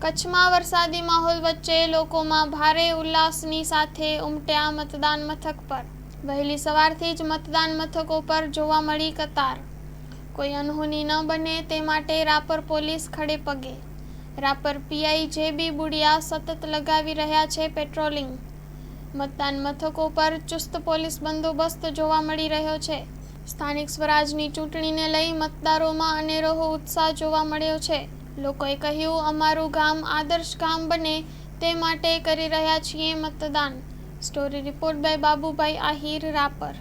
કચ્છમાં વરસાદી માહોલ વચ્ચે લોકોમાં ભારે ઉલ્લાસની સાથે ઉમટ્યા મતદાન મથક પર। વહેલી સવારથી જ મતદાન મથકો પર જોવા મળી કતાર। કોઈ અનહોની ન બને તે માટે રાપર પોલીસ ખડે પગે। રાપર પીઆઈ જે.બી. બુડિયા સતત લગાવી રહ્યા છે પેટ્રોલિંગ। મતદાન મથકો પર ચુસ્ત પોલીસ બંદોબસ્ત જોવા મળી રહ્યો છે। સ્થાનિક સ્વરાજની ચૂંટણીને લઈ મતદારોમાં અનેરો ઉત્સાહ જોવા મળ્યો છે। લોકોએ કહ્યું, અમારું ગામ આદર્શ ગામ બને તે માટે કરી રહ્યા છીએ મતદાન। Story report by Babubhai Ahir, Rapar.